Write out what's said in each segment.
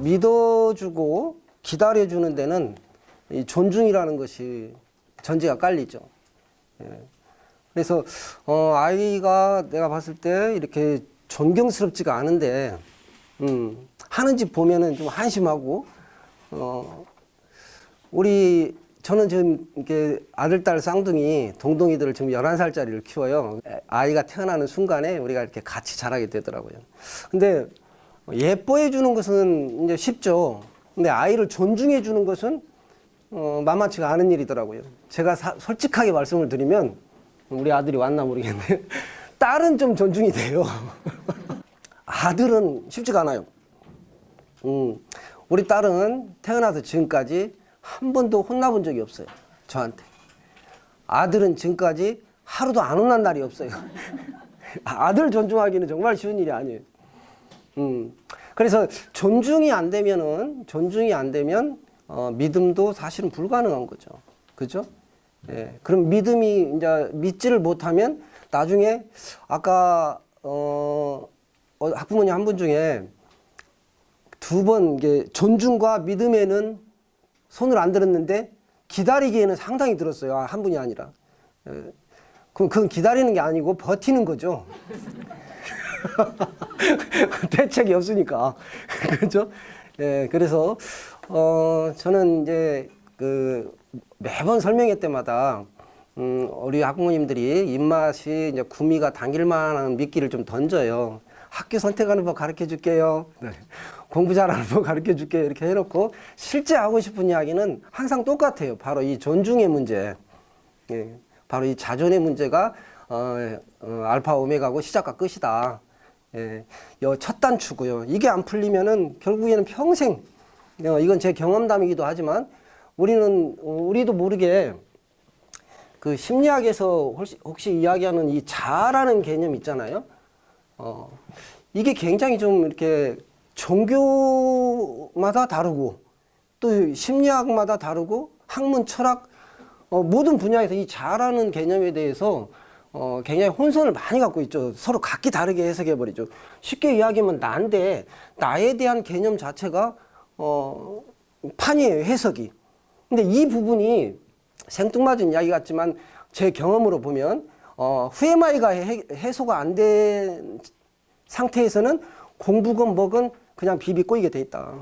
믿어주고 기다려주는 데는 이 존중이라는 것이 전제가 깔리죠. 예. 그래서 아이가 내가 봤을 때 이렇게 존경스럽지가 않은데 하는 짓 보면은 좀 한심하고 저는 지금 이렇게 아들, 딸 쌍둥이, 동동이들을 지금 11살짜리를 키워요. 아이가 태어나는 순간에 우리가 이렇게 같이 자라게 되더라고요. 근데 예뻐해 주는 것은 이제 쉽죠. 근데 아이를 존중해 주는 것은 만만치가 않은 일이더라고요. 제가 솔직하게 말씀을 드리면 우리 아들이 왔나 모르겠는데 딸은 좀 존중이 돼요. 아들은 쉽지가 않아요. 우리 딸은 태어나서 지금까지 한 번도 혼나본 적이 없어요. 저한테. 아들은 지금까지 하루도 안 혼난 날이 없어요. 아들 존중하기는 정말 쉬운 일이 아니에요. 그래서 존중이 안 되면 믿음도 사실은 불가능한 거죠. 그죠? 예. 그럼 믿음이 이제 믿지를 못하면 나중에 아까 학부모님 한 분 중에 두 번 이게 존중과 믿음에는 손을 안 들었는데 기다리기에는 상당히 들었어요. 한 분이 아니라. 그건 기다리는 게 아니고 버티는 거죠. 대책이 없으니까. 그죠? 예, 그래서, 저는 이제 매번 설명회 때마다, 우리 학부모님들이 입맛이 이제 구미가 당길 만한 미끼를 좀 던져요. 학교 선택하는 법 가르쳐 줄게요. 네. 공부 잘하는 법 가르쳐 줄게요. 이렇게 해놓고 실제 하고 싶은 이야기는 항상 똑같아요. 바로 이 존중의 문제. 예, 바로 이 자존의 문제가 알파 오메가고 시작과 끝이다. 예, 첫 단추고요. 이게 안 풀리면은 결국에는 평생, 이건 제 경험담이기도 하지만 우리도 모르게 그 심리학에서 혹시 이야기하는 이 자아라는 개념 있잖아요. 이게 굉장히 좀 이렇게 종교마다 다르고 또 심리학마다 다르고 학문, 철학 모든 분야에서 이 자아라는 개념에 대해서 굉장히 혼선을 많이 갖고 있죠. 서로 각기 다르게 해석해 버리죠. 쉽게 이야기하면 나인데 나에 대한 개념 자체가 판이에요, 해석이. 근데 이 부분이 생뚱맞은 이야기 같지만 제 경험으로 보면 후에마이가 해소가 안 된 상태에서는 공부건 뭐건 그냥 비비 꼬이게 돼 있다.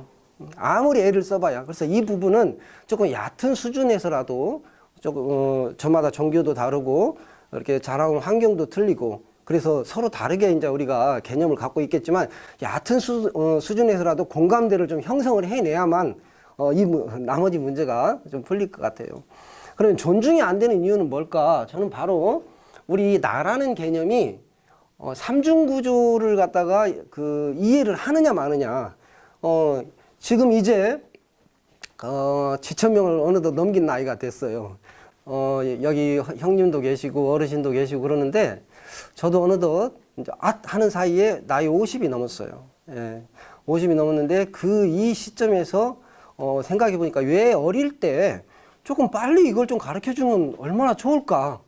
아무리 애를 써봐야. 그래서 이 부분은 조금 얕은 수준에서라도 조금 저마다 종교도 다르고 이렇게 자라온 환경도 틀리고 그래서 서로 다르게 이제 우리가 개념을 갖고 있겠지만 얕은 수준에서라도 공감대를 좀 형성을 해내야만 나머지 문제가 좀 풀릴 것 같아요. 그러면 존중이 안 되는 이유는 뭘까? 저는 바로 우리 나라는 개념이 삼중구조를 갖다가 이해를 하느냐 마느냐. 지금 이제 지천명을 어느덧 넘긴 나이가 됐어요. 여기 형님도 계시고 어르신도 계시고 그러는데 저도 어느덧 이제 하는 사이에 나이 50이 넘었어요. 예, 50이 넘었는데 이 시점에서 생각해 보니까 왜 어릴 때 조금 빨리 이걸 좀 가르쳐 주면 얼마나 좋을까.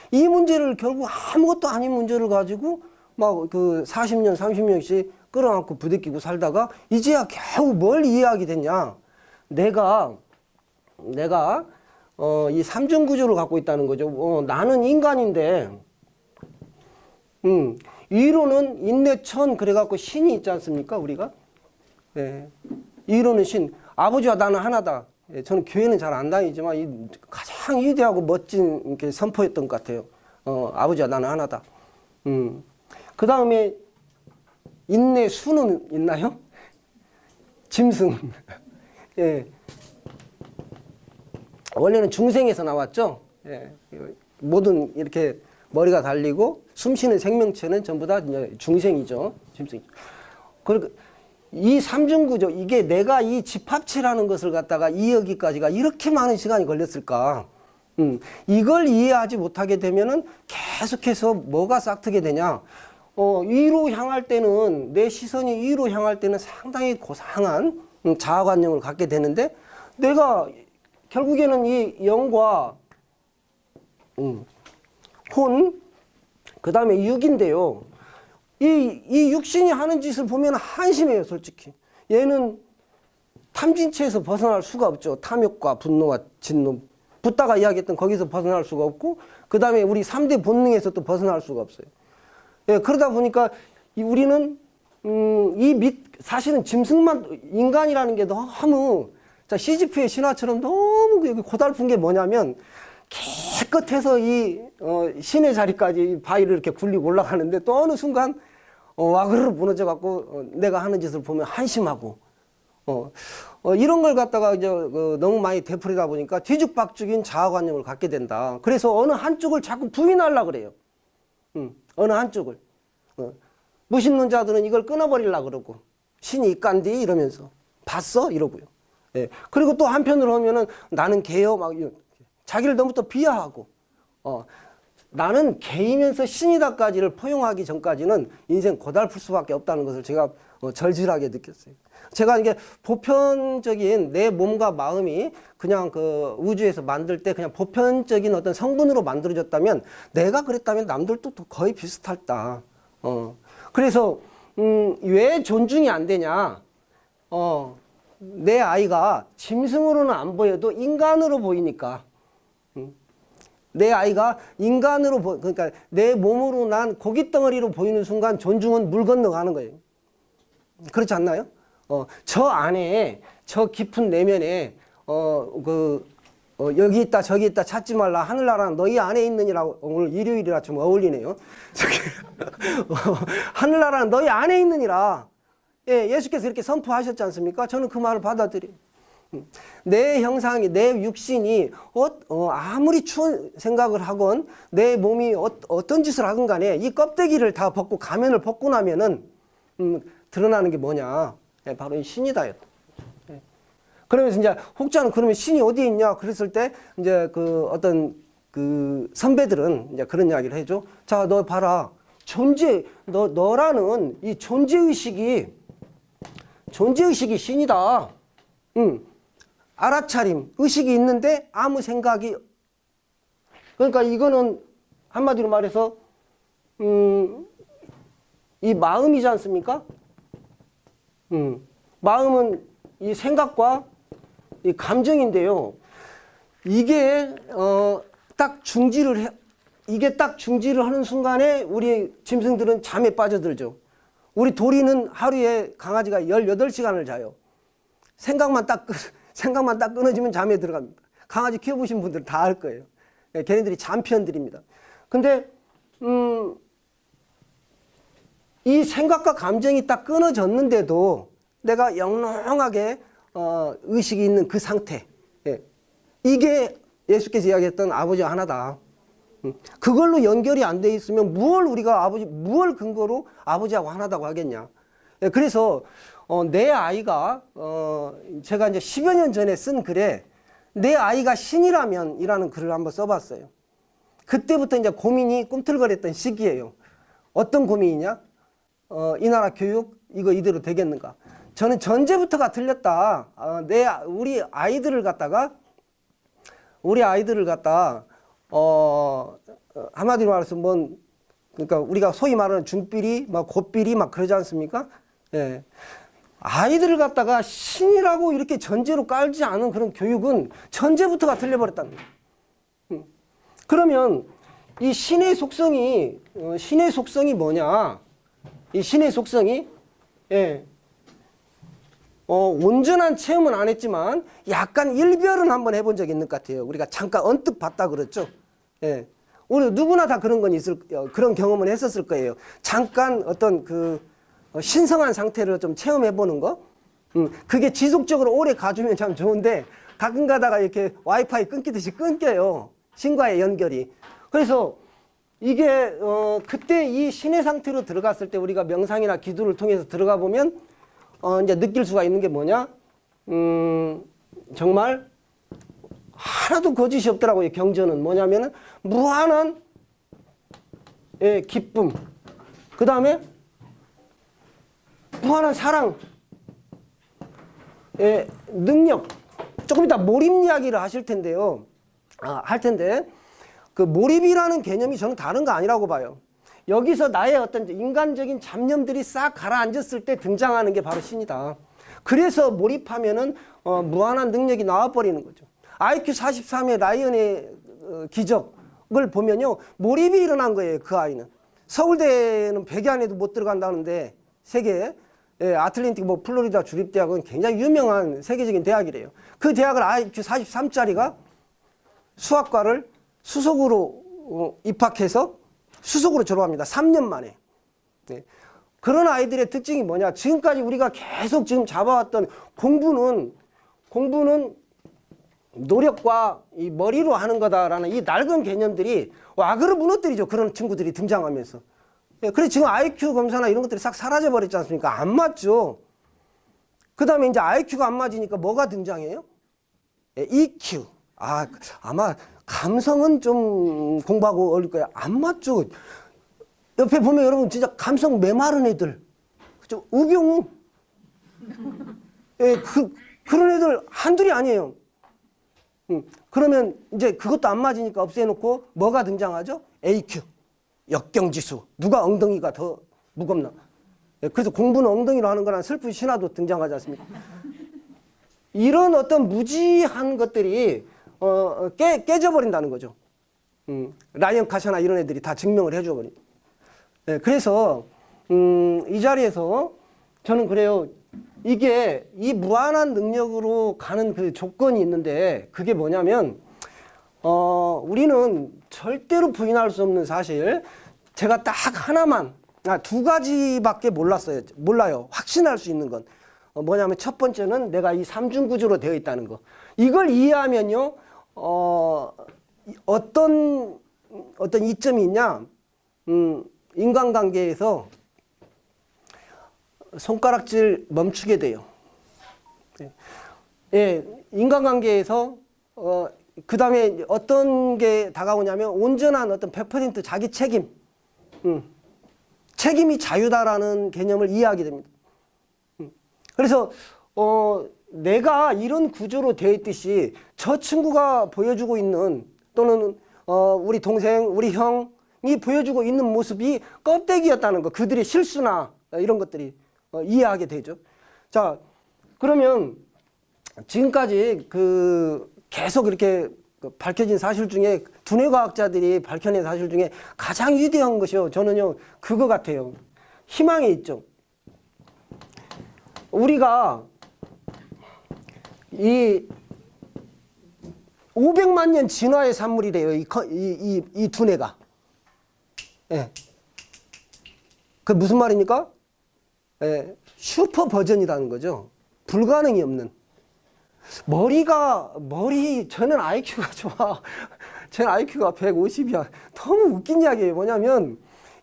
이 문제를 결국 아무것도 아닌 문제를 가지고 막 40년, 30년씩 끌어안고 부대끼고 살다가 이제야 겨우 뭘 이해하게 됐냐. 내가 이 삼중구조를 갖고 있다는 거죠. 나는 인간인데, 이로는 인내천 그래갖고 신이 있지 않습니까, 우리가? 예. 이로는 신. 아버지와 나는 하나다. 예, 저는 교회는 잘 안 다니지만 가장 위대하고 멋진 이렇게 선포였던 것 같아요. 아버지와 나는 하나다. 그 다음에 인내 수는 있나요? 짐승. 예. 원래는 중생에서 나왔죠. 예. 모든 이렇게 머리가 달리고 숨쉬는 생명체는 전부 다 중생이죠. 짐승이죠. 그리고 이 삼중구조, 이게 내가 이 집합체라는 것을 갖다가 이해하기까지가 이렇게 많은 시간이 걸렸을까? 이걸 이해하지 못하게 되면은 계속해서 뭐가 싹트게 되냐? 위로 향할 때는, 내 시선이 위로 향할 때는 상당히 고상한 자아관념을 갖게 되는데, 내가 결국에는 이 영과 혼, 그 다음에 육인데요. 이 육신이 하는 짓을 보면 한심해요, 솔직히. 얘는 탐진체에서 벗어날 수가 없죠. 탐욕과 분노와 진노. 붓다가 이야기했던 거기서 벗어날 수가 없고, 그 다음에 우리 3대 본능에서 또 벗어날 수가 없어요. 예, 그러다 보니까 우리는 사실은 짐승만, 인간이라는 게 너무, 자, 시지프의 신화처럼 너무 고달픈 게 뭐냐면, 깨끗해서 신의 자리까지 바위를 이렇게 굴리고 올라가는데, 또 어느 순간 와그르르 무너져 갖고 내가 하는 짓을 보면 한심하고, 이런 걸 갖다가 이제 너무 많이 되풀이다 보니까 뒤죽박죽인 자아관념을 갖게 된다. 그래서 어느 한쪽을 자꾸 부인하려고 그래요. 어느 한쪽을. 무신론자들은 이걸 끊어버리려고 그러고, 신이 이깐디 이러면서 봤어 이러고요. 예. 그리고 또 한편으로 하면은 나는 개요 막 자기를 너무 또 비하하고, 나는 개이면서 신이다까지를 포용하기 전까지는 인생 고달플 수밖에 없다는 것을 제가 절실하게 느꼈어요. 제가 이게 보편적인 내 몸과 마음이 그냥 그 우주에서 만들 때 그냥 보편적인 어떤 성분으로 만들어졌다면, 내가 그랬다면 남들도 거의 비슷할다. 그래서 왜 존중이 안 되냐? 내 아이가 짐승으로는 안 보여도 인간으로 보이니까. 내 아이가 인간으로 그러니까 내 몸으로 난 고깃덩어리로 보이는 순간 존중은 물 건너가는 거예요. 그렇지 않나요? 저 안에, 저 깊은 내면에 여기 있다 저기 있다 찾지 말라, 하늘나라는 너희 안에 있느니라고. 오늘 일요일이라 좀 어울리네요. 하늘나라는 너희 안에 있느니라. 예, 예수께서 이렇게 선포하셨지 않습니까? 저는 그 말을 받아들여요. 내 형상이, 내 육신이 아무리 추운 생각을 하건 내 몸이 어떤 짓을 하건 간에 이 껍데기를 다 벗고 가면을 벗고 나면은 드러나는 게 뭐냐? 예, 바로 이 신이다. 그러면서 이제 혹자는 그러면 신이 어디에 있냐? 그랬을 때 이제 그 어떤 그 선배들은 이제 그런 이야기를 해줘. 자, 너 봐라. 너라는 이 존재의식이 신이다. 알아차림, 의식이 있는데 아무 생각이. 그러니까 이거는 한마디로 말해서, 이 마음이지 않습니까? 마음은 이 생각과 이 감정인데요. 이게 이게 딱 중지를 하는 순간에 우리 짐승들은 잠에 빠져들죠. 우리 도리는 하루에 강아지가 18시간을 자요. 생각만 딱 끊어지면 잠에 들어갑니다. 강아지 키워보신 분들 다 알 거예요. 걔네들이 잠편들입니다. 근데 이 생각과 감정이 딱 끊어졌는데도 내가 영롱하게 의식이 있는 그 상태, 이게 예수께서 이야기했던 아버지와 하나다. 그걸로 연결이 안 돼 있으면 무얼 근거로 아버지하고 하나다고 하겠냐. 그래서 내 아이가 제가 이제 10여 년 전에 쓴 글에 내 아이가 신이라면 이라는 글을 한번 써봤어요. 그때부터 이제 고민이 꿈틀거렸던 시기예요. 어떤 고민이냐? 이 나라 교육 이거 이대로 되겠는가? 저는 전제부터가 틀렸다. 우리 아이들을 갖다가 한마디로 말해서 그러니까 우리가 소위 말하는 중비리, 막 고비리 막 그러지 않습니까? 예. 아이들을 갖다가 신이라고 이렇게 전제로 깔지 않은 그런 교육은 전제부터가 틀려버렸다는 거예요. 그러면 이 신의 속성이 뭐냐? 이 신의 속성이, 예. 온전한 체험은 안 했지만 약간 일별은 한번 해본 적이 있는 것 같아요. 우리가 잠깐 언뜻 봤다 그랬죠. 예. 우리 누구나 다 그런 건 그런 경험은 했었을 거예요. 잠깐 어떤 신성한 상태를 좀 체험해 보는 거. 그게 지속적으로 오래 가주면 참 좋은데 가끔 가다가 이렇게 와이파이 끊기듯이 끊겨요. 신과의 연결이. 그래서 이게 그때 이 신의 상태로 들어갔을 때 우리가 명상이나 기도를 통해서 들어가 보면 이제 느낄 수가 있는 게 뭐냐? 정말 하나도 거짓이 없더라고요. 경전은 뭐냐면은 무한한 기쁨, 그 다음에 무한한 사랑, 능력. 조금 이따 몰입 이야기를 하실 텐데요. 할 텐데 그 몰입이라는 개념이 저는 다른 거 아니라고 봐요. 여기서 나의 어떤 인간적인 잡념들이 싹 가라앉았을 때 등장하는 게 바로 신이다. 그래서 몰입하면은 무한한 능력이 나와버리는 거죠. IQ 43의 라이언의 기적을 보면요, 몰입이 일어난 거예요. 그 아이는 서울대는 100위 안에도 못 들어간다는데, 세계 아틀랜틱 뭐 플로리다 주립대학은 굉장히 유명한 세계적인 대학이래요. 그 대학을 IQ 43짜리가 수학과를 수석으로 입학해서 수석으로 졸업합니다. 3년 만에. 네. 그런 아이들의 특징이 뭐냐? 지금까지 우리가 계속 지금 잡아왔던 공부는 노력과 이 머리로 하는 거다라는 이 낡은 개념들이 와그로 무너뜨리죠. 그런 친구들이 등장하면서. 그래서 지금 IQ 검사나 이런 것들이 싹 사라져 버렸지 않습니까? 안 맞죠. 그 다음에 이제 IQ가 안 맞으니까 뭐가 등장해요? EQ. 아마 감성은 좀 공부하고 어울릴 거야. 안 맞죠. 옆에 보면 여러분 진짜 감성 메마른 애들. 그죠? 우경우. 그런 애들 한둘이 아니에요. 그러면 이제 그것도 안 맞으니까 없애놓고 뭐가 등장하죠? AQ. 역경지수. 누가 엉덩이가 더 무겁나. 그래서 공부는 엉덩이로 하는 거란 슬픈 신화도 등장하지 않습니까? 이런 어떤 무지한 것들이 깨져버린다는 거죠. 라이언 카샤나 이런 애들이 다 증명을 해줘버린. 그래서 이 자리에서 저는 그래요. 이게 이 무한한 능력으로 가는 그 조건이 있는데, 그게 뭐냐면 우리는 절대로 부인할 수 없는 사실, 제가 딱 하나만, 두 가지밖에 몰라요. 확신할 수 있는 건 뭐냐면, 첫 번째는 내가 이 삼중구조로 되어 있다는 거. 이걸 이해하면요, 어떤 이점이 있냐, 인간관계에서 손가락질 멈추게 돼요. 예, 인간관계에서 그 다음에 어떤 게 다가오냐면, 온전한 어떤 100% 자기 책임, 책임이 자유다라는 개념을 이해하게 됩니다. 그래서 내가 이런 구조로 되어 있듯이 저 친구가 보여주고 있는, 또는 우리 동생, 우리 형이 보여주고 있는 모습이 껍데기였다는 거, 그들의 실수나 이런 것들이 이해하게 되죠. 자, 그러면 지금까지 계속 이렇게 밝혀진 사실 중에, 두뇌 과학자들이 밝혀낸 사실 중에 가장 위대한 것이요, 저는요 그거 같아요. 희망이 있죠. 우리가 이 500만 년 진화의 산물이래요. 이 두뇌가. 예. 그 무슨 말입니까? 예. 슈퍼 버전이라는 거죠. 불가능이 없는. 저는 IQ가 좋아. 저는 IQ가 150이야. 너무 웃긴 이야기예요. 뭐냐면,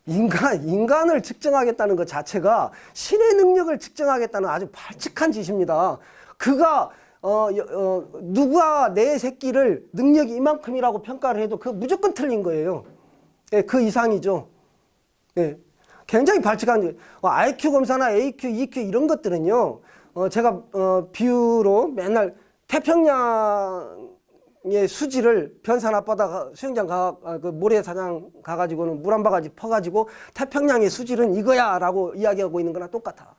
인간을 측정하겠다는 것 자체가 신의 능력을 측정하겠다는 아주 발칙한 짓입니다. 그가 누가 내 새끼를 능력이 이만큼이라고 평가를 해도 그거 무조건 틀린 거예요. 예, 그 이상이죠. 예, 굉장히 발칙한 IQ 검사나 AQ, EQ 이런 것들은요. 제가 비유로 맨날 태평양의 수지를 변산 앞바다 수영장 그 모래사장 가가지고는 물 한 바가지 퍼가지고 태평양의 수질은 이거야라고 이야기하고 있는 거나 똑같아.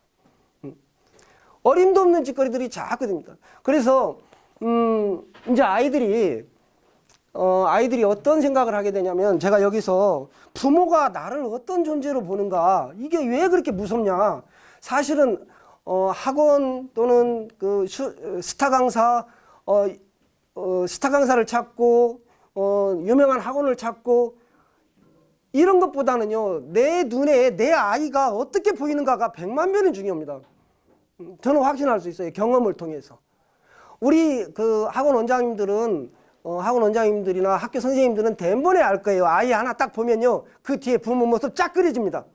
어림도 없는 짓거리들이 자꾸 됩니다. 그래서 이제 아이들이 어떤 생각을 하게 되냐면, 제가 여기서 부모가 나를 어떤 존재로 보는가, 이게 왜 그렇게 무섭냐. 사실은 학원 또는 그 스타 강사, 스타 강사를 찾고 유명한 학원을 찾고 이런 것보다는요, 내 눈에 내 아이가 어떻게 보이는가가 100만 배는 중요합니다. 저는 확신할 수 있어요. 경험을 통해서. 우리 그 학원 원장님들이나 학교 선생님들은 대번에 알 거예요. 아이 하나 딱 보면요, 그 뒤에 부모 모습 쫙 그려집니다.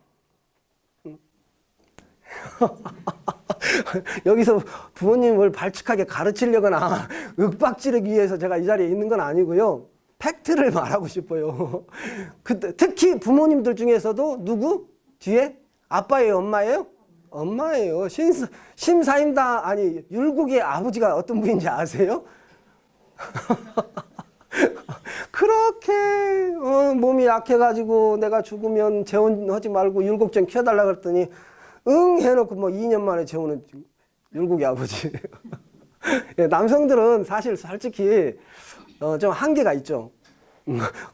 여기서 부모님을 발칙하게 가르치려거나 윽박지르기 위해서 제가 이 자리에 있는 건 아니고요. 팩트를 말하고 싶어요. 특히 부모님들 중에서도 누구? 뒤에? 아빠예요? 엄마예요? 엄마예요. 심사임당, 아니, 율곡의 아버지가 어떤 분인지 아세요? 그렇게 몸이 약해가지고 내가 죽으면 재혼하지 말고 율곡 좀 키워달라 그랬더니 응 해놓고 뭐 2년 만에 재혼은 율곡이 아버지. 예, 남성들은 사실 솔직히 좀 한계가 있죠.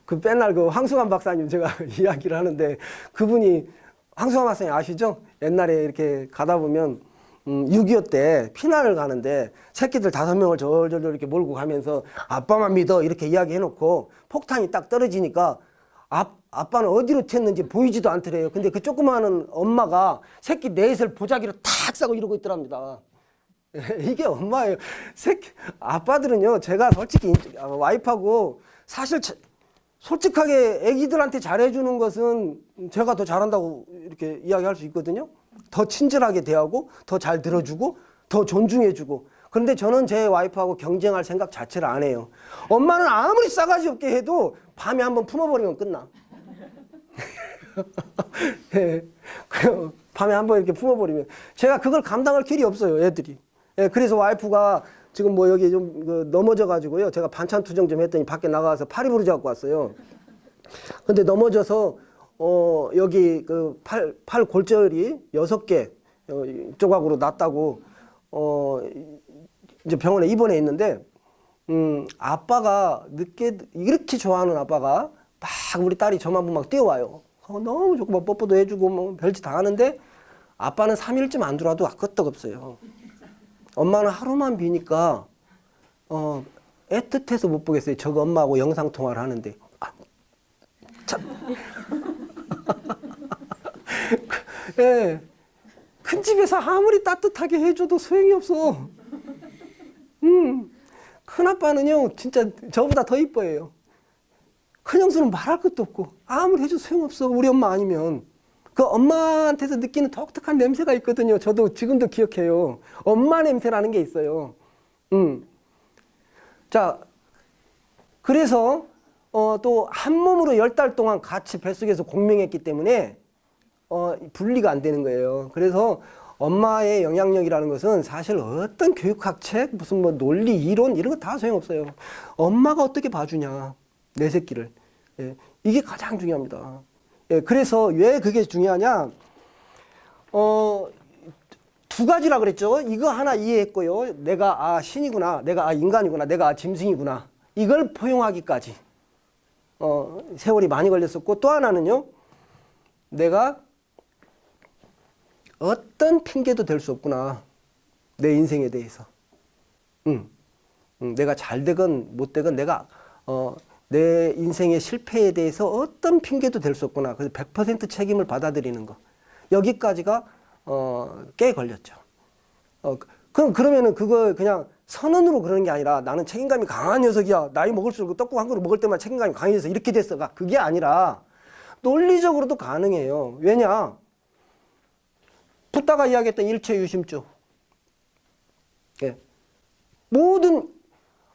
그 맨날 그 황수관 박사님 제가 이야기를 하는데 그분이 황수관 박사님 아시죠? 옛날에 이렇게 가다 보면 6.25 때 피난을 가는데 새끼들 5명을 절절절 이렇게 몰고 가면서 아빠만 믿어 이렇게 이야기해놓고 폭탄이 딱 떨어지니까 아빠는 어디로 튀었는지 보이지도 않더래요. 근데 그 조그마한 엄마가 새끼 넷을 보자기로 탁 싸고 이러고 있더랍니다. 이게 엄마예요. 아빠들은요, 제가 솔직히 와이프하고 사실 솔직하게 애기들한테 잘해주는 것은 제가 더 잘한다고 이렇게 이야기할 수 있거든요. 더 친절하게 대하고 더 잘 들어주고 더 존중해주고. 그런데 저는 제 와이프하고 경쟁할 생각 자체를 안 해요. 엄마는 아무리 싸가지 없게 해도 밤에 한번 품어버리면 끝나. 예, 밤에 한번 이렇게 품어버리면 제가 그걸 감당할 길이 없어요, 애들이. 예, 그래서 와이프가 지금 뭐 여기 좀 넘어져 가지고요. 제가 반찬 투정 좀 했더니 밖에 나가서 파리 부르지 갖고 왔어요. 근데 넘어져서 여기 그 팔 골절이 6개 조각으로 났다고 이제 병원에 입원해 있는데 아빠가 늦게 이렇게 좋아하는 아빠가 막 우리 딸이 저만 보면 막 뛰어와요. 너무 좋고 뭐 뽀뽀도 해주고 뭐 별짓 다 하는데 아빠는 3일쯤 안 들어와도 끄떡없어요. 엄마는 하루만 비니까 애틋해서 못 보겠어요. 저거 엄마하고 영상 통화를 하는데 참. 예, 큰 집에서 아무리 따뜻하게 해줘도 소용이 없어. 큰 아빠는요 진짜 저보다 더 이뻐해요. 큰 형수는 말할 것도 없고 아무리 해줘도 소용없어. 우리 엄마 아니면. 그 엄마한테서 느끼는 독특한 냄새가 있거든요. 저도 지금도 기억해요. 엄마 냄새라는 게 있어요. 자, 그래서 또 한 몸으로 10달 동안 같이 뱃속에서 공명했기 때문에 분리가 안 되는 거예요. 그래서 엄마의 영향력이라는 것은 사실 어떤 교육학 책, 무슨 뭐 논리, 이론 이런 거 다 소용없어요. 엄마가 어떻게 봐주냐, 내 새끼를. 예, 이게 가장 중요합니다. 예, 그래서 왜 그게 중요하냐? 두 가지라 그랬죠. 이거 하나 이해했고요. 내가 신이구나, 내가 인간이구나, 내가 짐승이구나. 이걸 포용하기까지 세월이 많이 걸렸었고, 또 하나는요. 내가 어떤 핑계도 될 수 없구나. 내 인생에 대해서. 내가 잘 되건 못 되건 내가 내 인생의 실패에 대해서 어떤 핑계도 될 수 없구나. 그래서 100% 책임을 받아들이는 거. 여기까지가 꽤 걸렸죠. 그러면은 그거 그냥 선언으로 그러는 게 아니라 나는 책임감이 강한 녀석이야. 나이 먹을수록 떡국 한 그릇 먹을 때만 책임감이 강해져서 이렇게 됐어가. 그게 아니라 논리적으로도 가능해요. 왜냐? 붓다가 이야기했던 일체유심주. 예. 모든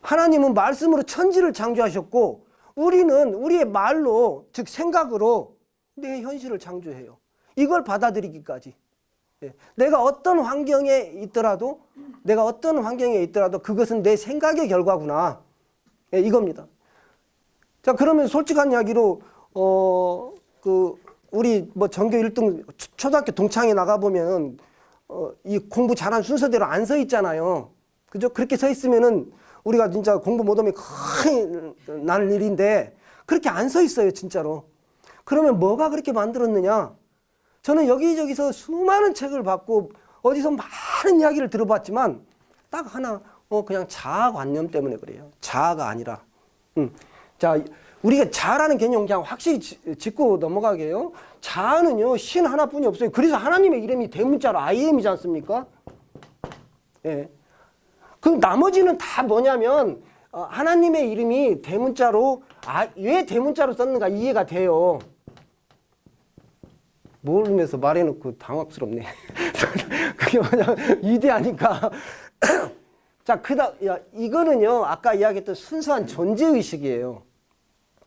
하나님은 말씀으로 천지를 창조하셨고 우리는 우리의 말로 즉 생각으로 내 현실을 창조해요. 이걸 받아들이기까지. 예. 내가 어떤 환경에 있더라도 그것은 내 생각의 결과구나. 예, 이겁니다. 자, 그러면 솔직한 이야기로 우리 뭐 전교 1등 초등학교 동창회 나가 보면 이 공부 잘한 순서대로 안 서 있잖아요. 그죠? 그렇게 서 있으면은 우리가 진짜 공부 못하면 큰일 날 일인데 그렇게 안 서 있어요, 진짜로. 그러면 뭐가 그렇게 만들었느냐? 저는 여기저기서 수많은 책을 받고 어디서 많은 이야기를 들어봤지만 딱 하나 그냥 자아관념 때문에 그래요. 자아가 아니라. 자, 우리가 자아라는 개념 그냥 확실히 짚고 넘어가게요. 자아는요, 신 하나뿐이 없어요. 그래서 하나님의 이름이 대문자로 I am이지 않습니까? 예. 그럼 나머지는 다 뭐냐면 하나님의 이름이 대문자로 왜 대문자로 썼는가 이해가 돼요. 모르면서 말해놓고 당황스럽네. 그게 뭐냐면 위대하니까. 자, 이거는요 아까 이야기했던 순수한 존재의식이에요.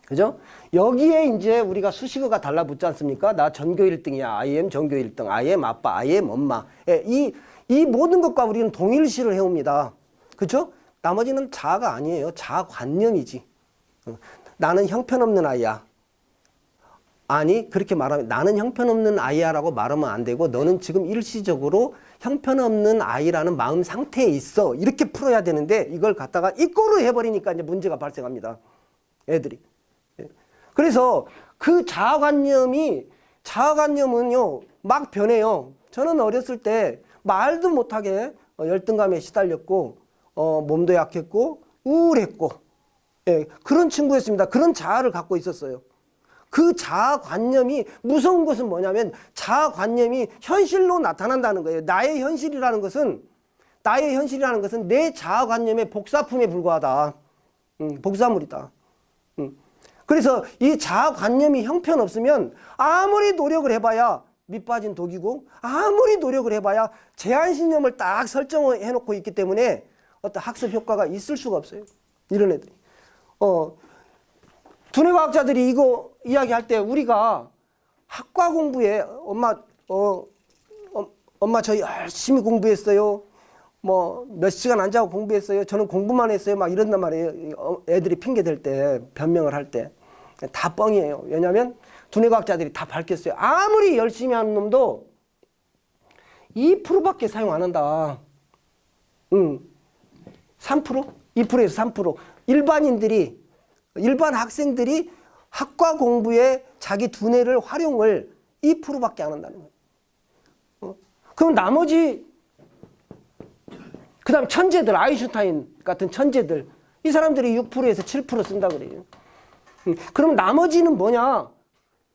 그죠? 여기에 이제 우리가 수식어가 달라붙지 않습니까? 나 전교 1등이야. I am 전교 1등. I am 아빠. I am 엄마. 예, 이 모든 것과 우리는 동일시를 해옵니다. 그죠? 나머지는 자아가 아니에요. 자아관념이지. 나는 형편없는 아이야. 아니, 그렇게 말하면 나는 형편없는 아이야 라고 말하면 안 되고 너는 지금 일시적으로 형편없는 아이라는 마음 상태에 있어. 이렇게 풀어야 되는데 이걸 갖다가 이꼬로 해버리니까 이제 문제가 발생합니다. 애들이. 그래서 그 자아관념은요, 막 변해요. 저는 어렸을 때 말도 못하게 열등감에 시달렸고, 몸도 약했고, 우울했고, 예, 그런 친구였습니다. 그런 자아를 갖고 있었어요. 그 자아관념이 무서운 것은 뭐냐면 자아관념이 현실로 나타난다는 거예요. 나의 현실이라는 것은 내 자아관념의 복사품에 불과하다. 복사물이다. 그래서 이 자아관념이 형편없으면 아무리 노력을 해봐야 밑빠진 독이고 아무리 노력을 해봐야 제한신념을 딱 설정해 놓고 있기 때문에 어떤 학습 효과가 있을 수가 없어요. 이런 애들이. 두뇌과학자들이 이거 이야기할 때 우리가 학과 공부에 엄마 저 열심히 공부했어요. 뭐 몇 시간 안 자고 공부했어요. 저는 공부만 했어요. 막 이런단 말이에요. 애들이 핑계 댈 때, 변명을 할 때. 다 뻥이에요. 왜냐하면 두뇌과학자들이 다 밝혔어요. 아무리 열심히 하는 놈도 2%밖에 사용 안 한다. 3%? 2%에서 3%. 일반 학생들이 학과 공부에 자기 두뇌를 활용을 2%밖에 안 한다는 거예요. 그럼 나머지 그 다음 천재들, 아인슈타인 같은 천재들, 이 사람들이 6%에서 7% 쓴다 그래요. 그럼 나머지는 뭐냐?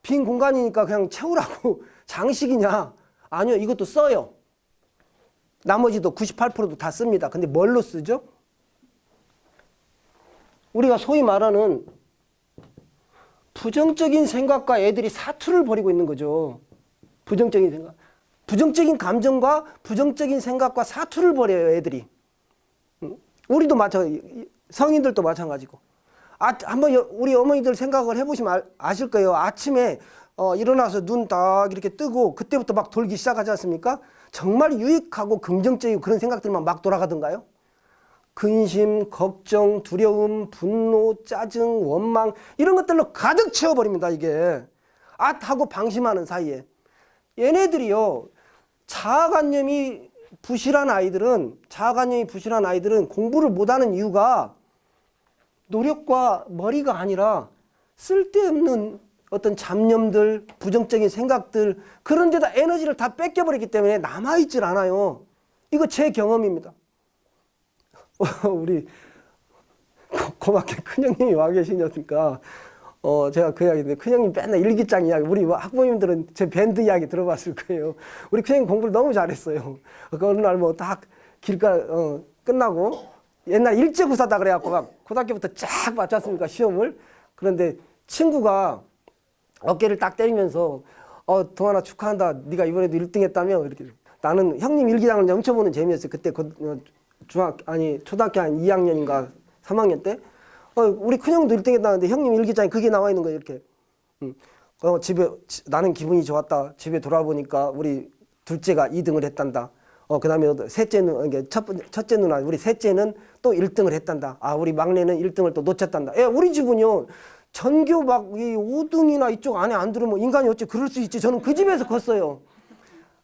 빈 공간이니까 그냥 채우라고 장식이냐? 아니요, 이것도 써요. 나머지도 98%도 다 씁니다. 근데 뭘로 쓰죠? 우리가 소위 말하는 부정적인 생각과 애들이 사투를 벌이고 있는 거죠. 부정적인 생각. 부정적인 감정과 부정적인 생각과 사투를 벌여요, 애들이. 우리도 성인들도 마찬가지고. 한번 우리 어머니들 생각을 해보시면 아실 거예요. 아침에 일어나서 눈 딱 이렇게 뜨고 그때부터 막 돌기 시작하지 않습니까? 정말 유익하고 긍정적이고 그런 생각들만 막 돌아가던가요? 근심, 걱정, 두려움, 분노, 짜증, 원망 이런 것들로 가득 채워버립니다. 이게 하고 방심하는 사이에 얘네들이요, 자아관념이 부실한 아이들은 공부를 못하는 이유가 노력과 머리가 아니라 쓸데없는 어떤 잡념들, 부정적인 생각들 그런 데다 에너지를 다 뺏겨버렸기 때문에 남아있질 않아요. 이거 제 경험입니다. 우리 고맙게 큰형님이 와 계시니까 제가 그 이야기인데, 큰형님 맨날 일기장 이야기, 우리 학부모님들은 제 밴드 이야기 들어봤을 거예요. 우리 큰형님 공부를 너무 잘했어요. 그 어느 날 뭐 딱 길가 끝나고 옛날 일제구사다 그래갖고 막 고등학교부터 쫙 맞췄습니까, 시험을. 그런데 친구가 어깨를 딱 때리면서 동환아 축하한다. 네가 이번에도 1등 했다며. 이렇게. 나는 형님 일기장을 훔쳐보는 재미였어요. 그때 초등학교 한 2학년인가 3학년 때 우리 큰형도 1등 했다는데 형님 일기장에 그게 나와 있는 거예요. 이렇게. 집에 나는 기분이 좋았다. 집에 돌아보니까 우리 둘째가 2등을 했단다. 그 다음에 셋째는, 첫째 누나, 우리 셋째는 또 1등을 했단다. 우리 막내는 1등을 또 놓쳤단다. 우리 집은요, 전교 막 5등이나 이쪽 안에 안 들으면 인간이 어찌 그럴 수 있지. 저는 그 집에서 컸어요.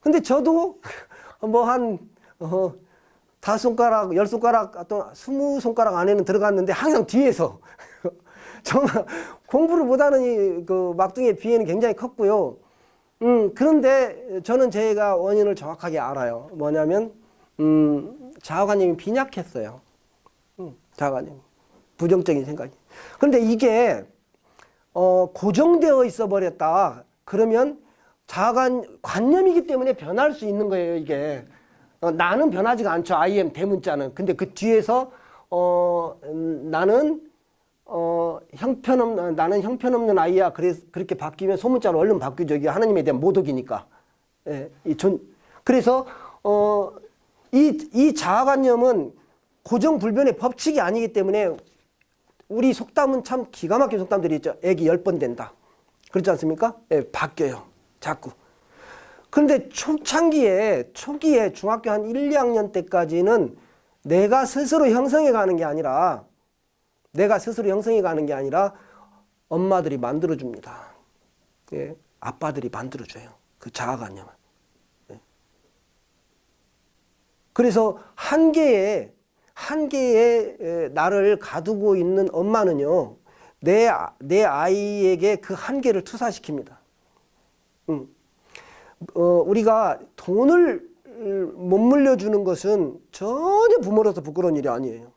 근데 저도 뭐 한 5손가락, 10손가락, 또 20손가락 안에는 들어갔는데 항상 뒤에서. 정말 공부를 못하는 그 막둥이의 비애는 굉장히 컸고요. 그런데 저는 제가 원인을 정확하게 알아요. 뭐냐면, 자아관념이 빈약했어요. 자아관념. 부정적인 생각이. 그런데 이게, 고정되어 있어 버렸다. 그러면 자아관념이기 때문에 변할 수 있는 거예요, 이게. 나는 변하지가 않죠. I am 대문자는. 근데 그 뒤에서, 나는 형편없는 아이야. 그렇게 바뀌면 소문자로 얼른 바뀌죠. 이게 하나님에 대한 모독이니까. 예, 그래서, 이 자아관념은 고정불변의 법칙이 아니기 때문에 우리 속담은 참 기가 막힌 속담들이 있죠. 애기 10번 된다. 그렇지 않습니까? 예, 바뀌어요. 자꾸. 그런데 초기에 중학교 한 1, 2학년 때까지는 내가 스스로 형성해 가는 게 아니라 엄마들이 만들어줍니다. 예, 아빠들이 만들어줘요. 그 자아관념을. 예. 그래서 한계에 나를 가두고 있는 엄마는요, 내 아이에게 그 한계를 투사시킵니다. 우리가 돈을 못 물려주는 것은 전혀 부모로서 부끄러운 일이 아니에요.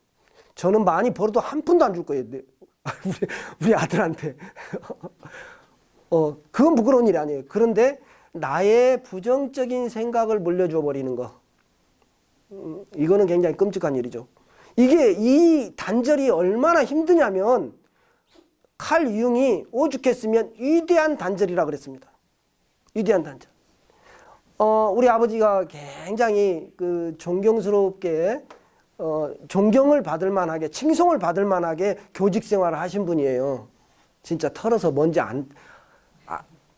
저는 많이 벌어도 한 푼도 안 줄 거예요. 우리 아들한테. 그건 부끄러운 일이 아니에요. 그런데 나의 부정적인 생각을 물려줘 버리는 거. 이거는 굉장히 끔찍한 일이죠. 이 단절이 얼마나 힘드냐면 칼 융이 오죽했으면 위대한 단절이라 그랬습니다. 위대한 단절. 우리 아버지가 굉장히 그 존경스럽게 존경을 받을 만하게 칭송을 받을 만하게 교직 생활을 하신 분이에요. 진짜 털어서 먼지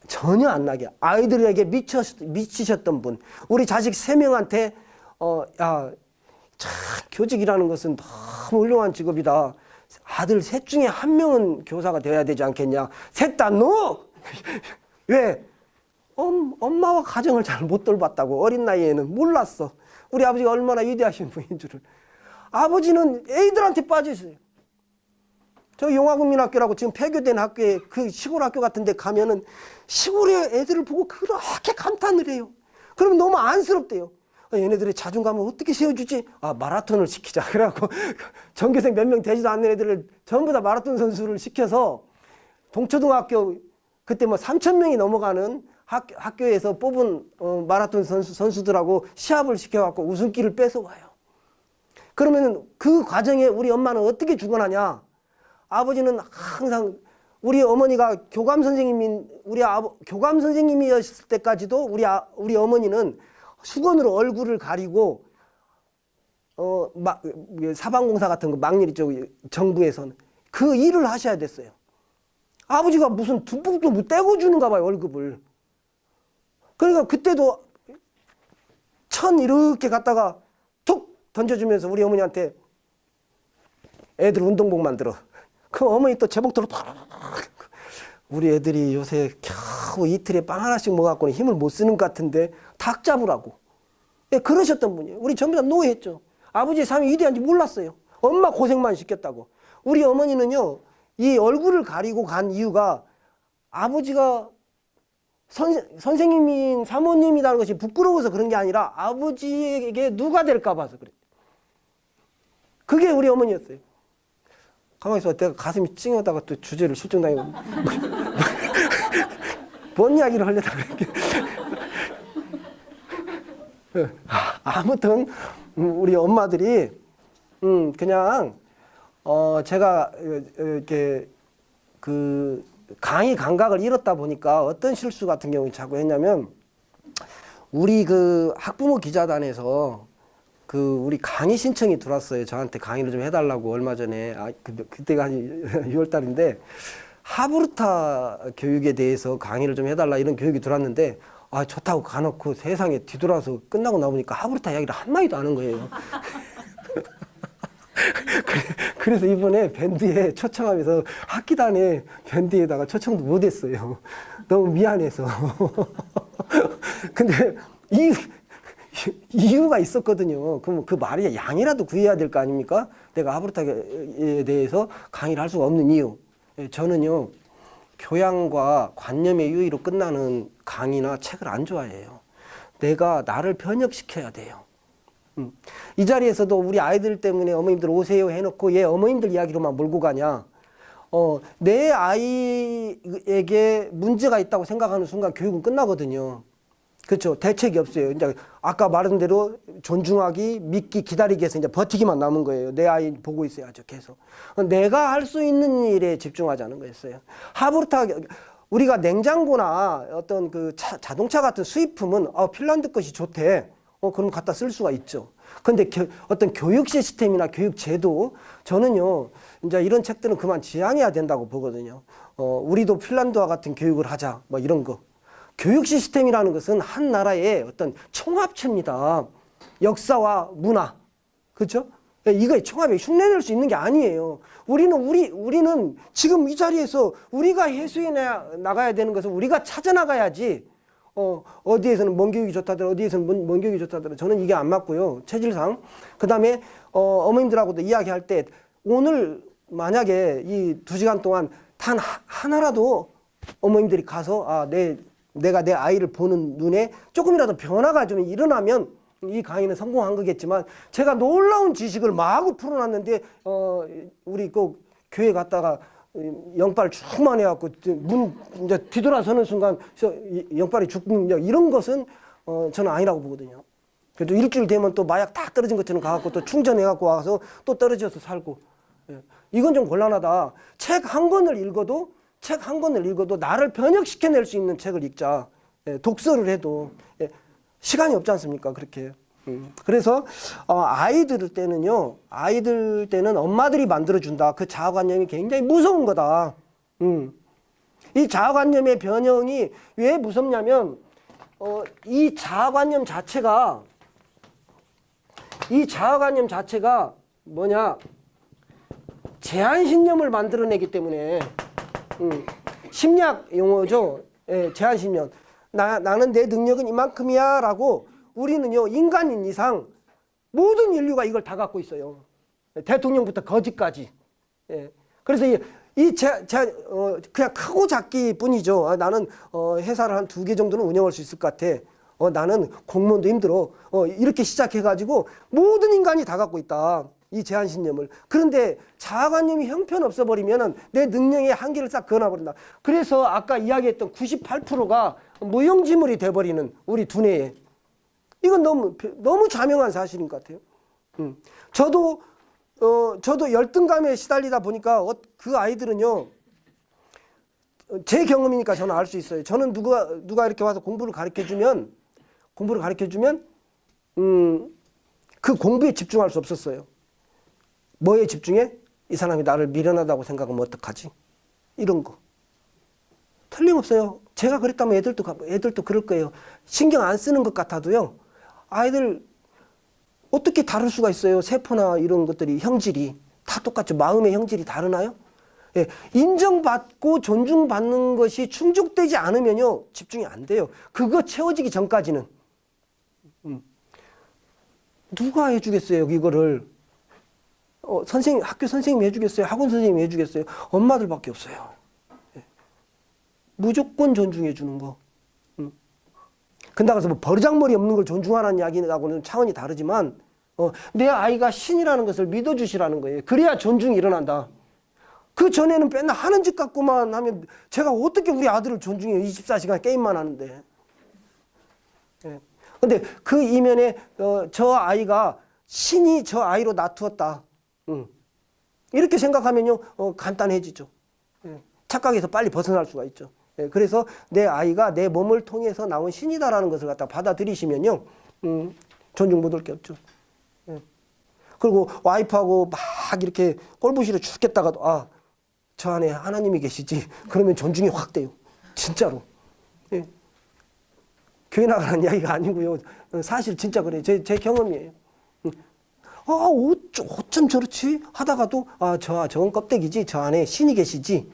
전혀 안 나게 아이들에게 미치셨던 분. 우리 자식 3명한테 참 교직이라는 것은 너무 훌륭한 직업이다. 아들 셋 중에 1명은 교사가 되어야 되지 않겠냐. 셋 다 너! 왜? 엄마와 가정을 잘 못 돌봤다고. 어린 나이에는 몰랐어. 우리 아버지가 얼마나 위대하신 분인 줄을. 아버지는 애들한테 빠져 있어요. 저 용화국민학교라고 지금 폐교된 학교에 그 시골 학교 같은 데 가면은 시골의 애들을 보고 그렇게 감탄을 해요. 그러면 너무 안쓰럽대요. 얘네들의 자존감을 어떻게 세워주지? 마라톤을 시키자. 그래갖고 전교생 몇 명 되지도 않는 애들을 전부 다 마라톤 선수를 시켜서 동초등학교 그때 뭐 3,000명이 넘어가는 학교에서 뽑은 마라톤 선수들하고 시합을 시켜갖고 우승기를 뺏어와요. 그러면 그 과정에 우리 엄마는 어떻게 죽어나냐? 아버지는 항상 우리 어머니가 교감 선생님이었을 때까지도 우리 어머니는 수건으로 얼굴을 가리고 사방공사 같은 거 막일 있죠. 정부에서는 그 일을 하셔야 됐어요. 아버지가 무슨 듬뿍도 못 떼고 주는가 봐요, 월급을. 그러니까 그때도 천 이렇게 갖다가 툭 던져주면서 우리 어머니한테 애들 운동복 만들어. 그 어머니 또 제복도로 우리 애들이 요새 겨우 이틀에 빵 하나씩 먹어갖고는 힘을 못 쓰는 것 같은데 닭 잡으라고. 예, 그러셨던 분이에요. 우리 전부 다 노예했죠. 아버지의 삶이 위대한지 몰랐어요. 엄마 고생만 시켰다고. 우리 어머니는요, 이 얼굴을 가리고 간 이유가 아버지가 선생님인 사모님이라는 것이 부끄러워서 그런 게 아니라 아버지에게 누가 될까 봐서 그래. 그게 우리 어머니였어요. 가만히 있어. 내가 가슴이 찡하다가 또 주제를 실종당하고 뭔 이야기를 하려다 그랬게. 아무튼 우리 엄마들이 그냥 제가 이렇게 그 강의 감각을 잃었다 보니까 어떤 실수 같은 경우에 자꾸 했냐면 우리 그 학부모 기자단에서 그 우리 강의 신청이 들어왔어요. 저한테 강의를 좀 해달라고 얼마 전에 그때가 한 6월 달인데 하브르타 교육에 대해서 강의를 좀 해달라 이런 교육이 들어왔는데 좋다고 가놓고 세상에 뒤돌아서 끝나고 나오니까 하브르타 이야기를 한마디도 안 한 거예요. 그래서 이번에 밴드에 초청하면서 학기단에 밴드에다가 초청도 못했어요. 너무 미안해서. 근데 이유가 있었거든요. 그럼 그 말이 양이라도 구해야 될 거 아닙니까? 내가 하브르타에 대해서 강의를 할 수가 없는 이유. 저는요, 교양과 관념의 유의로 끝나는 강의나 책을 안 좋아해요. 내가 나를 변혁시켜야 돼요. 이 자리에서도 우리 아이들 때문에 어머님들 오세요 해놓고 얘 어머님들 이야기로만 몰고 가냐. 내 아이에게 문제가 있다고 생각하는 순간 교육은 끝나거든요. 그렇죠. 대책이 없어요. 이제 아까 말한 대로 존중하기, 믿기, 기다리기 해서 이제 버티기만 남은 거예요. 내 아이 보고 있어야죠. 계속. 내가 할 수 있는 일에 집중하자는 거였어요. 하브르타 우리가 냉장고나 어떤 그 자동차 같은 수입품은 핀란드 것이 좋대. 그럼 갖다 쓸 수가 있죠. 근데 어떤 교육 시스템이나 교육 제도 저는요 이제 이런 책들은 그만 지양해야 된다고 보거든요. 우리도 핀란드와 같은 교육을 하자 뭐 이런 거. 교육 시스템이라는 것은 한 나라의 어떤 총합체입니다. 역사와 문화, 그렇죠? 이거의 총합에 흉내낼 수 있는 게 아니에요. 우리는 지금 이 자리에서 우리가 해소해 나가야 되는 것을 우리가 찾아 나가야지. 어디에서는 먼 교육이 좋다더라, 어디에서는 먼 교육이 좋다더라. 저는 이게 안 맞고요. 체질상. 그 다음에 어머님들하고도 이야기할 때 오늘 만약에 이 2시간 동안 단 하나라도 어머님들이 가서 내가 내 아이를 보는 눈에 조금이라도 변화가 좀 일어나면 이 강의는 성공한 거겠지만, 제가 놀라운 지식을 마구 풀어놨는데 우리 꼭 교회 갔다가 영빨 충만 해갖고 문 이제 뒤돌아서는 순간 영빨이 죽는 이런 것은 저는 아니라고 보거든요. 그래도 일주일 되면 또 마약 다 떨어진 것처럼 가갖고 또 충전해갖고 와서 또 떨어져서 살고, 이건 좀 곤란하다. 책 한 권을 읽어도 나를 변혁시켜낼 수 있는 책을 읽자. 독서를 해도 시간이 없지 않습니까? 그렇게. 그래서 아이들 때는 엄마들이 만들어준다. 그 자아관념이 굉장히 무서운 거다. 이 자아관념의 변형이 왜 무섭냐면 이 자아관념 자체가 뭐냐, 제한신념을 만들어내기 때문에, 심리학 용어죠. 제한신념. 나는 내 능력은 이만큼이야 라고, 우리는요, 인간인 이상 모든 인류가 이걸 다 갖고 있어요. 대통령부터 거지까지. 그래서 그냥 크고 작기 뿐이죠. 나는 회사를 한 2개 정도는 운영할 수 있을 것 같아. 나는 공무원도 힘들어. 이렇게 시작해가지고 모든 인간이 다 갖고 있다. 이 제한신념을. 그런데 자아관념이 형편없어 버리면 내 능력의 한계를 싹 그어놔버린다. 그래서 아까 이야기했던 98%가 무용지물이 돼버리는 우리 두뇌에. 이건 너무 자명한 사실인 것 같아요. 저도 열등감에 시달리다 보니까 그 아이들은요, 제 경험이니까 저는 알 수 있어요. 저는 누가 이렇게 와서 공부를 가르쳐 주면 그 공부에 집중할 수 없었어요. 뭐에 집중해? 이 사람이 나를 미련하다고 생각하면 어떡하지? 이런 거. 틀림없어요. 제가 그랬다면 애들도 그럴 거예요. 신경 안 쓰는 것 같아도요, 아이들 어떻게 다를 수가 있어요? 세포나 이런 것들이, 형질이 다 똑같죠. 마음의 형질이 다르나요? 인정받고 존중받는 것이 충족되지 않으면요, 집중이 안 돼요. 그거 채워지기 전까지는. 누가 해주겠어요, 이거를? 학교 선생님이 해주겠어요? 학원 선생님이 해주겠어요? 엄마들밖에 없어요. 무조건 존중해 주는 거. 근데 뭐 버르장머리 없는 걸 존중하라는 이야기하고는 차원이 다르지만, 내 아이가 신이라는 것을 믿어주시라는 거예요. 그래야 존중이 일어난다. 그 전에는 맨날 하는 짓 갖고만 하면 제가 어떻게 우리 아들을 존중해요? 24시간 게임만 하는데. 근데 그 이면에 저 아이가 신이 저 아이로 놔두었다. 이렇게 생각하면요, 간단해지죠. 착각에서 빨리 벗어날 수가 있죠. 그래서 내 아이가 내 몸을 통해서 나온 신이다라는 것을 갖다 받아들이시면요, 존중 못 할 게 없죠. 그리고 와이프하고 막 이렇게 꼴보시러 죽겠다가도 저 안에 하나님이 계시지, 그러면 존중이 확 돼요. 진짜로. 교회 나가는 이야기가 아니고요. 사실 진짜 그래요. 제 경험이에요. 어쩜 저렇지? 하다가도 저건 껍데기지, 저 안에 신이 계시지,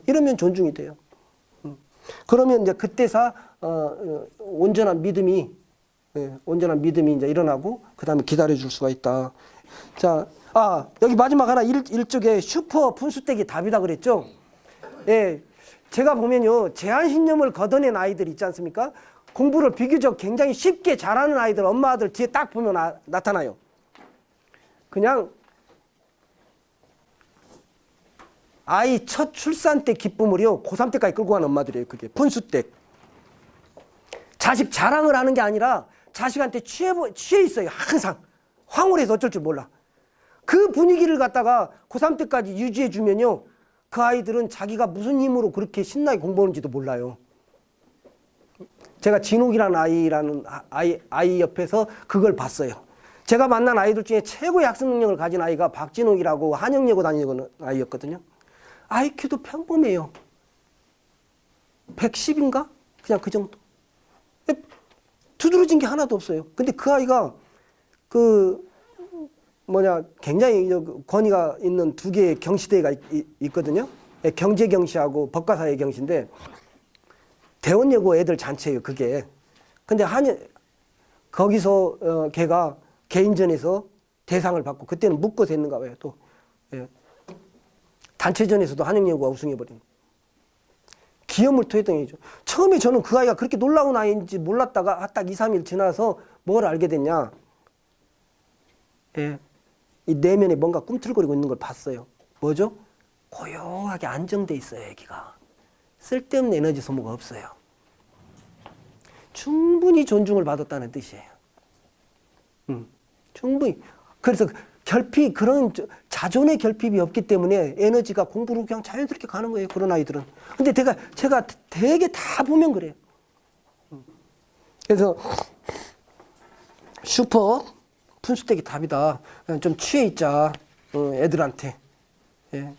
이러면 존중이 돼요. 그러면 이제 그때서 온전한 믿음이 이제 일어나고, 그 다음에 기다려줄 수가 있다. 자, 여기 마지막 하나, 일쪽에 슈퍼 분수대기 답이다 그랬죠? 제가 보면요, 제한신념을 걷어낸 아이들 있지 않습니까? 공부를 비교적 굉장히 쉽게 잘하는 아이들, 엄마 아들 뒤에 딱 보면 나타나요. 그냥 아이 첫 출산 때 기쁨을요, 고3 때까지 끌고 가는 엄마들이에요. 그게 분수대. 자식 자랑을 하는 게 아니라 자식한테 취해 있어요. 항상 황홀해서 어쩔 줄 몰라. 그 분위기를 갖다가 고3 때까지 유지해 주면요, 그 아이들은 자기가 무슨 힘으로 그렇게 신나게 공부하는지도 몰라요. 제가 진옥이라는 아이 옆에서 그걸 봤어요. 제가 만난 아이들 중에 최고의 학습 능력을 가진 아이가 박진옥이라고 한영여고 다니는 아이였거든요. IQ도 평범해요. 110인가? 그냥 그 정도. 두드러진 게 하나도 없어요. 근데 그 아이가 굉장히 권위가 있는 2개의 경시대가 있거든요. 경제경시하고 법과사회 경시인데, 대원여고 애들 잔치예요, 그게. 근데 거기서 걔가 개인전에서 대상을 받고, 그때는 묶어서 했는가 봐요, 또. 예. 단체전에서도 한양여고가 우승해버린. 기염을 토했던 얘기죠. 처음에 저는 그 아이가 그렇게 놀라운 아이인지 몰랐다가 딱 2, 3일 지나서 뭘 알게 됐냐. 예. 이 내면에 뭔가 꿈틀거리고 있는 걸 봤어요. 뭐죠? 고요하게 안정돼 있어요, 애기가. 쓸데없는 에너지 소모가 없어요. 충분히 존중을 받았다는 뜻이에요. 충분히. 그래서 그런 자존의 결핍이 없기 때문에 에너지가 공부로 그냥 자연스럽게 가는 거예요, 그런 아이들은. 근데 제가 되게 다 보면 그래요. 그래서 슈퍼 푼수댁이 답이다. 좀 취해 있자, 애들한테. 예.